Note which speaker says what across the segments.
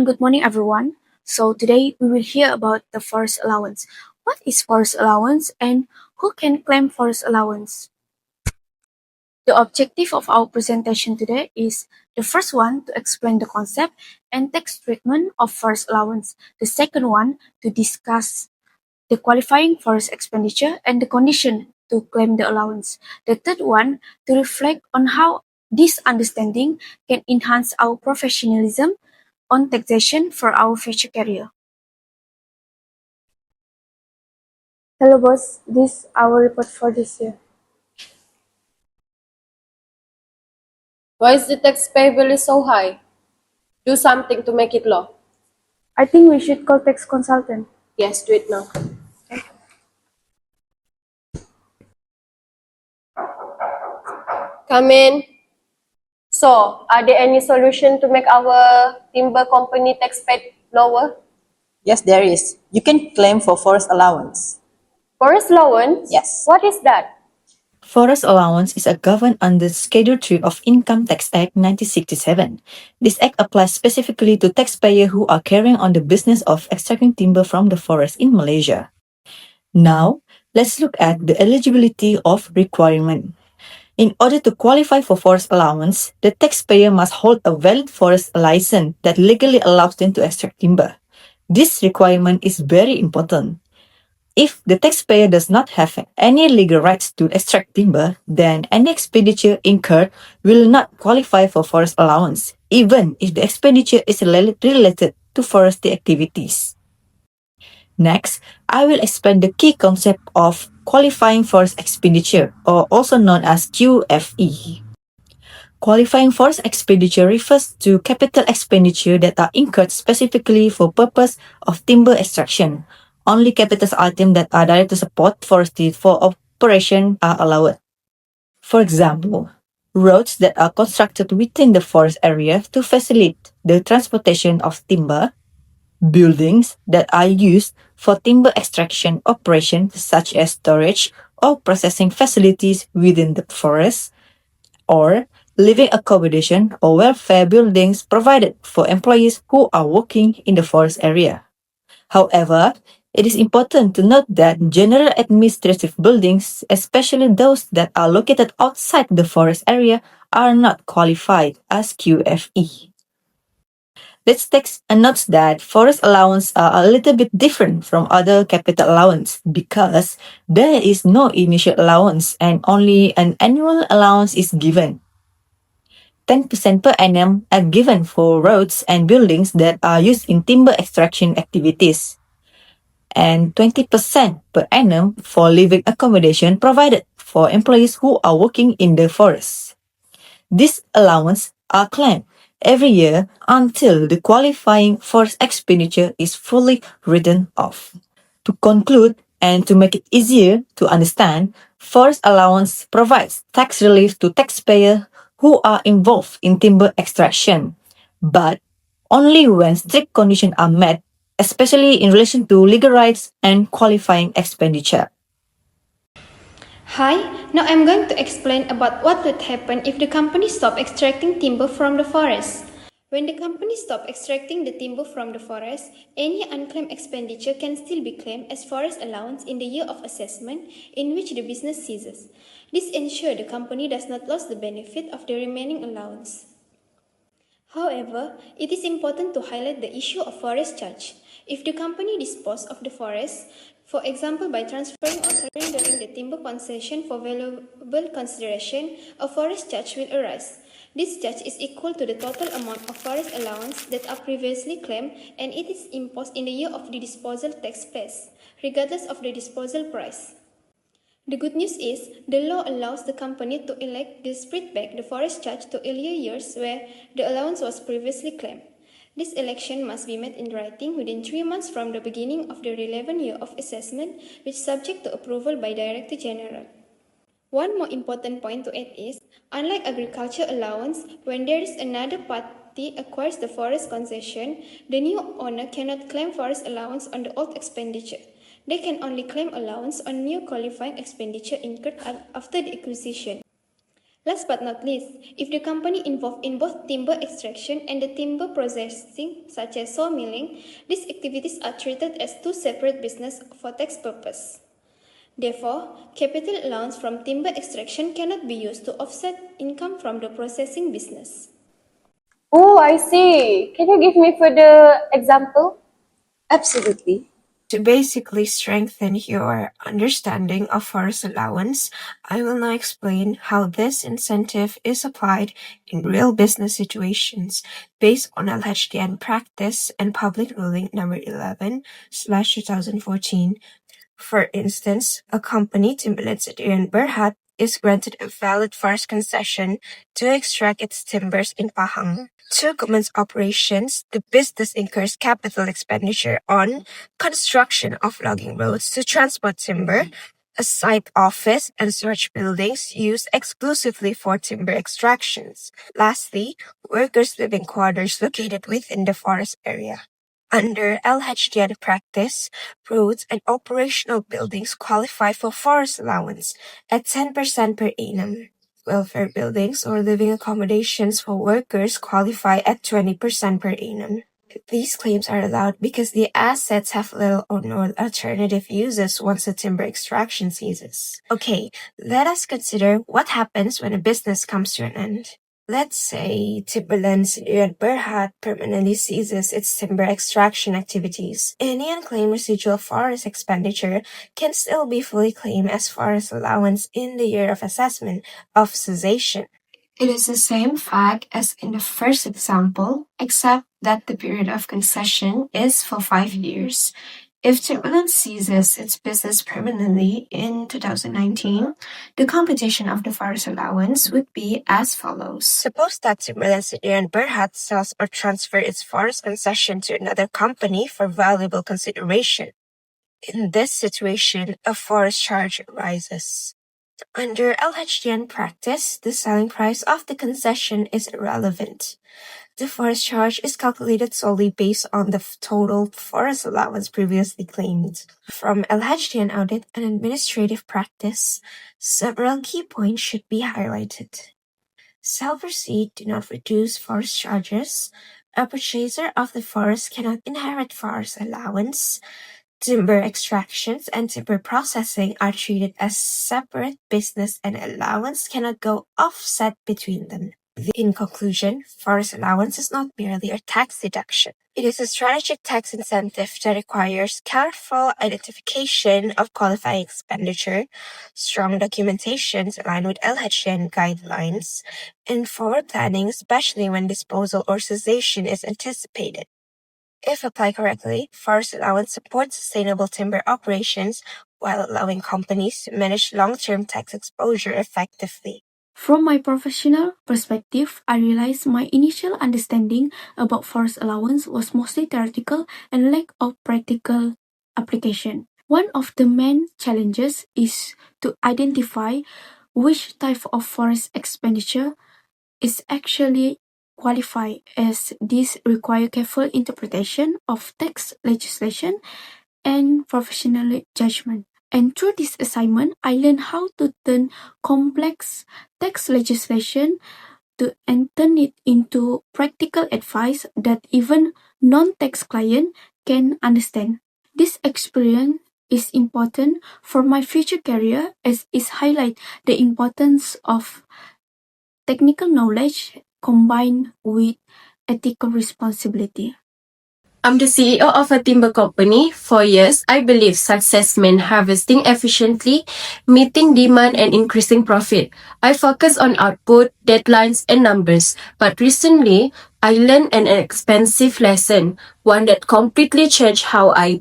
Speaker 1: and good morning, everyone. So, today we will hear about the forest allowance. What is forest allowance and who can claim forest allowance? The objective of our presentation today is the first one to explain the concept and tax treatment of forest allowance, the second one to discuss the qualifying forest expenditure and the condition to claim the allowance, the third one to reflect on how this understanding can enhance our professionalism on taxation for our future career. Hello boss, this is our report for this year.
Speaker 2: Why is the tax payable is so high? Do something to make it low.
Speaker 1: I think we should call tax consultant.
Speaker 2: Yes, do it now. Come in. So, are there any solution to make our timber company tax paid lower?
Speaker 3: Yes, there is. You can claim for forest allowance.
Speaker 2: Forest allowance?
Speaker 3: Yes.
Speaker 2: What is that?
Speaker 4: Forest allowance is governed under Schedule 3 of Income Tax Act 1967. This act applies specifically to taxpayers who are carrying on the business of extracting timber from the forest in Malaysia. Now, let's look at the eligibility of requirement. In order to qualify for forest allowance, the taxpayer must hold a valid forest license that legally allows them to extract timber. This requirement is very important. If the taxpayer does not have any legal rights to extract timber, then any expenditure incurred will not qualify for forest allowance, even if the expenditure is related to forestry activities. Next, I will explain the key concept of qualifying forest expenditure, or also known as QFE. Qualifying forest expenditure refers to capital expenditure that are incurred specifically for purpose of timber extraction. Only capital items that are directed to support forestry for operation are allowed. For example, roads that are constructed within the forest area to facilitate the transportation of timber, buildings that are used for timber extraction operations such as storage or processing facilities within the forest, or living accommodation or welfare buildings provided for employees who are working in the forest area. However, it is important to note that general administrative buildings, especially those that are located outside the forest area, are not qualified as QFE. Let's take a note that forest allowance are a little bit different from other capital allowance because there is no initial allowance and only an annual allowance is given. 10% per annum are given for roads and buildings that are used in timber extraction activities, and 20% per annum for living accommodation provided for employees who are working in the forest. These allowances are claimed every year until the qualifying forest expenditure is fully written off. To conclude, and to make it easier to understand, forest allowance provides tax relief to taxpayers who are involved in timber extraction, but only when strict conditions are met, especially in relation to legal rights and qualifying expenditure.
Speaker 5: Hi, now I'm going to explain about what would happen if the company stop extracting timber from the forest. When the company stop extracting the timber from the forest, any unclaimed expenditure can still be claimed as forest allowance in the year of assessment in which the business ceases. This ensures the company does not lose the benefit of the remaining allowance. However, it is important to highlight the issue of forest charge. If the company disposes of the forest, for example by transferring or surrendering the timber concession for valuable consideration, a forest charge will arise. This charge is equal to the total amount of forest allowance that are previously claimed, and it is imposed in the year of the disposal takes place, regardless of the disposal price. The good news is, the law allows the company to elect to spread back the forest charge to earlier years where the allowance was previously claimed. This election must be made in writing within 3 months from the beginning of the relevant year of assessment, which is subject to approval by Director General. One more important point to add is, unlike agriculture allowance, when there is another party acquires the forest concession, the new owner cannot claim forest allowance on the old expenditure. They can only claim allowance on new qualifying expenditure incurred after the acquisition. Last but not least, if the company involved in both timber extraction and the timber processing, such as sawmilling, these activities are treated as two separate businesses for tax purpose. Therefore, capital allowance from timber extraction cannot be used to offset income from the processing business.
Speaker 2: Oh, I see. Can you give me further example?
Speaker 3: Absolutely.
Speaker 6: To basically strengthen your understanding of forest allowance, I will now explain how this incentive is applied in real business situations based on ALHDN practice and public ruling number 11/2014. For instance, a company, Timberland City Berhad, is granted a valid forest concession to extract its timbers in Pahang. To commence operations, the business incurs capital expenditure on construction of logging roads to transport timber, a site office and storage buildings used exclusively for timber extractions. Lastly, workers' living quarters located within the forest area. Under LHDN practice, roads and operational buildings qualify for forest allowance at 10% per annum. Welfare buildings or living accommodations for workers qualify at 20% per annum. These claims are allowed because the assets have little or no alternative uses once the timber extraction ceases. Okay, let us consider what happens when a business comes to an end. Let's say Timberland City Berhad permanently ceases its timber extraction activities. Any unclaimed residual forest expenditure can still be fully claimed as forest allowance in the year of assessment of cessation. It is the same fact as in the first example, except that the period of concession is for 5 years. If Timberland ceases its business permanently in 2019, the computation of the forest allowance would be as follows. Suppose that Timberland City Berhad sells or transfers its forest concession to another company for valuable consideration. In this situation, a forest charge arises. Under LHDN practice, the selling price of the concession is irrelevant. The forest charge is calculated solely based on the total forest allowance previously claimed. From LHDN audit and administrative practice, several key points should be highlighted. Sale proceeds do not reduce forest charges. A purchaser of the forest cannot inherit forest allowance. Timber extractions and timber processing are treated as separate business and allowance cannot go offset between them. In conclusion, forest allowance is not merely a tax deduction. It is a strategic tax incentive that requires careful identification of qualifying expenditure, strong documentations aligned with LHN guidelines, and forward planning, especially when disposal or cessation is anticipated. If applied correctly, forest allowance supports sustainable timber operations while allowing companies to manage long-term tax exposure effectively.
Speaker 1: From my professional perspective, I realized my initial understanding about forest allowance was mostly theoretical and lack of practical application. One of the main challenges is to identify which type of forest expenditure is actually qualify, as this require careful interpretation of tax legislation and professional judgment. And through this assignment, I learned how to turn complex tax legislation and turn it into practical advice that even non-tax client can understand. This experience is important for my future career as it highlights the importance of technical knowledge combined with ethical responsibility.
Speaker 7: I'm the CEO of a timber company. For years, I believe success meant harvesting efficiently, meeting demand, and increasing profit. I focus on output, deadlines, and numbers. But recently, I learned an expensive lesson, one that completely changed how I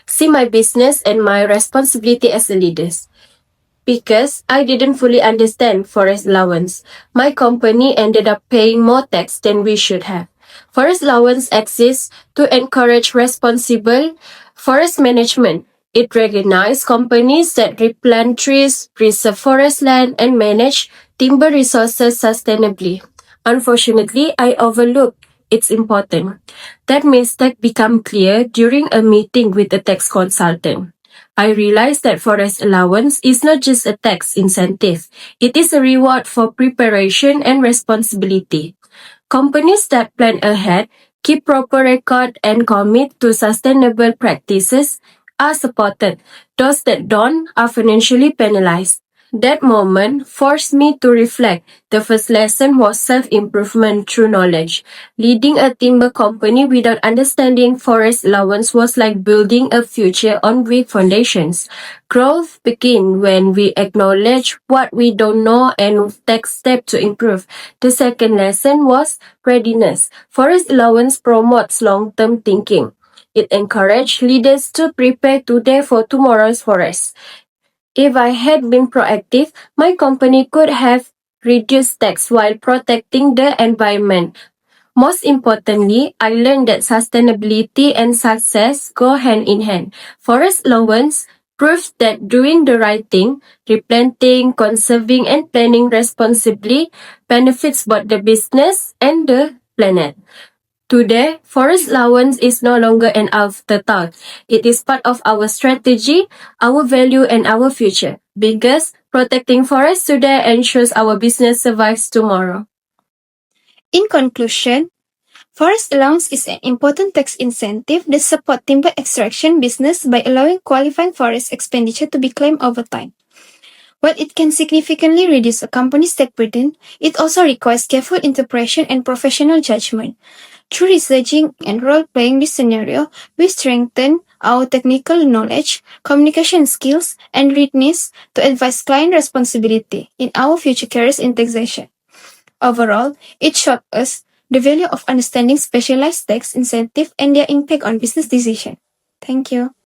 Speaker 7: see my business and my responsibility as a leader. Because I didn't fully understand forest allowance, my company ended up paying more tax than we should have. Forest allowance exists to encourage responsible forest management. It recognizes companies that replant trees, preserve forest land, and manage timber resources sustainably. Unfortunately, I overlooked its importance. That mistake became clear during a meeting with a tax consultant. I realized that forest allowance is not just a tax incentive, it is a reward for preparation and responsibility. Companies that plan ahead, keep proper record, and commit to sustainable practices are supported. Those that don't are financially penalized. That moment forced me to reflect. The first lesson was self-improvement through knowledge. Leading a timber company without understanding forest allowance was like building a future on weak foundations. Growth begins when we acknowledge what we don't know and take steps to improve. The second lesson was readiness. Forest allowance promotes long-term thinking. It encourages leaders to prepare today for tomorrow's forest. If I had been proactive, my company could have reduced tax while protecting the environment. Most importantly, I learned that sustainability and success go hand in hand. Forest allowance proves that doing the right thing, replanting, conserving, and planning responsibly benefits both the business and the planet. Today, forest allowance is no longer an afterthought. It is part of our strategy, our value, and our future. Because protecting forests today ensures our business survives tomorrow.
Speaker 5: In conclusion, forest allowance is an important tax incentive that supports timber extraction business by allowing qualifying forest expenditure to be claimed over time. While it can significantly reduce a company's tax burden, it also requires careful interpretation and professional judgment. Through researching and role-playing this scenario, we strengthen our technical knowledge, communication skills, and readiness to advise client responsibility in our future careers in taxation. Overall, it showed us the value of understanding specialized tax incentive and their impact on business decision. Thank you.